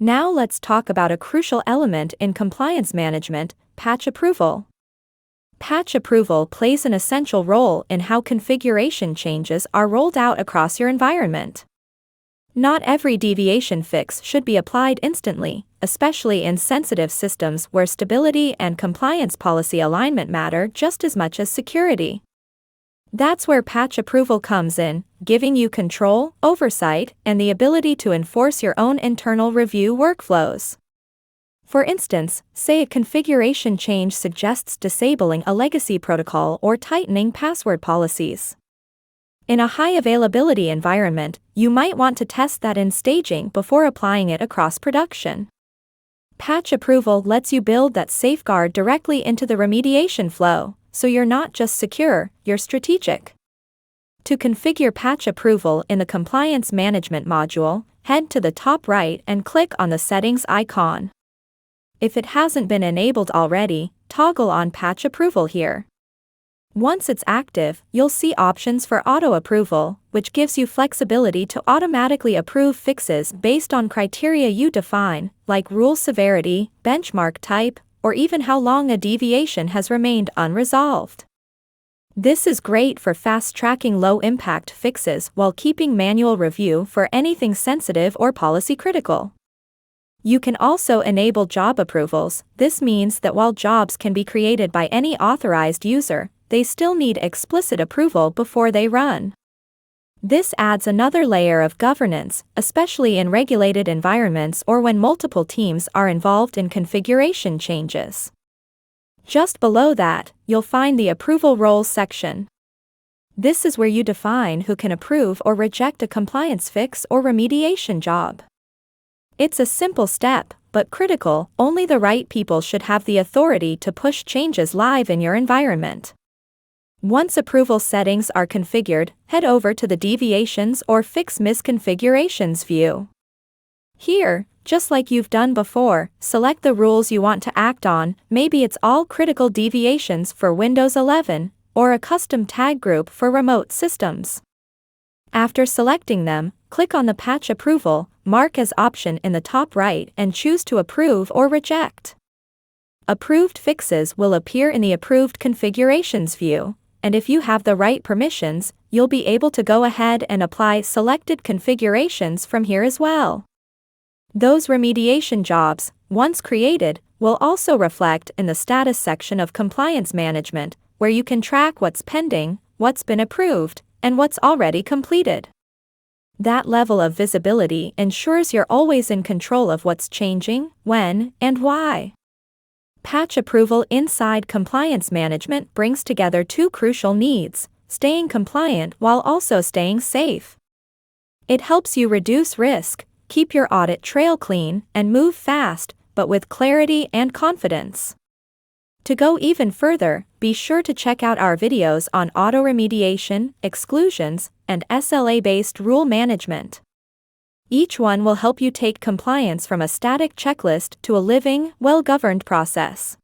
Now let's talk about a crucial element in compliance management, patch approval. Patch approval plays an essential role in how configuration changes are rolled out across your environment. Not every deviation fix should be applied instantly, especially in sensitive systems where stability and compliance policy alignment matter just as much as security. That's where patch approval comes in, giving you control, oversight, and the ability to enforce your own internal review workflows. For instance, say a configuration change suggests disabling a legacy protocol or tightening password policies. In a high-availability environment, you might want to test that in staging before applying it across production. Patch approval lets you build that safeguard directly into the remediation flow, so you're not just secure, you're strategic. To configure patch approval in the Compliance Management module, head to the top right and click on the Settings icon. If it hasn't been enabled already, toggle on Patch Approval here. Once it's active, you'll see options for auto approval, which gives you flexibility to automatically approve fixes based on criteria you define, like rule severity, benchmark type, or even how long a deviation has remained unresolved. This is great for fast-tracking low-impact fixes while keeping manual review for anything sensitive or policy-critical. You can also enable job approvals. This means that while jobs can be created by any authorized user, they still need explicit approval before they run. This adds another layer of governance, especially in regulated environments or when multiple teams are involved in configuration changes. Just below that, you'll find the Approval Roles section. This is where you define who can approve or reject a compliance fix or remediation job. It's a simple step, but critical. Only the right people should have the authority to push changes live in your environment. Once approval settings are configured, head over to the Deviations or Fix Misconfigurations view. Here, just like you've done before, select the rules you want to act on. Maybe it's all critical deviations for Windows 11, or a custom tag group for remote systems. After selecting them, click on the Patch Approval, mark as option in the top right and choose to approve or reject. Approved fixes will appear in the Approved Configurations view, and if you have the right permissions, you'll be able to go ahead and apply selected configurations from here as well. Those remediation jobs, once created, will also reflect in the Status section of Compliance Management, where you can track what's pending, what's been approved, and what's already completed. That level of visibility ensures you're always in control of what's changing, when, and why. Patch approval inside Compliance Management brings together two crucial needs: staying compliant while also staying safe. It helps you reduce risk, keep your audit trail clean, and move fast, but with clarity and confidence. To go even further, be sure to check out our videos on auto-remediation, exclusions, and SLA-based rule management. Each one will help you take compliance from a static checklist to a living, well-governed process.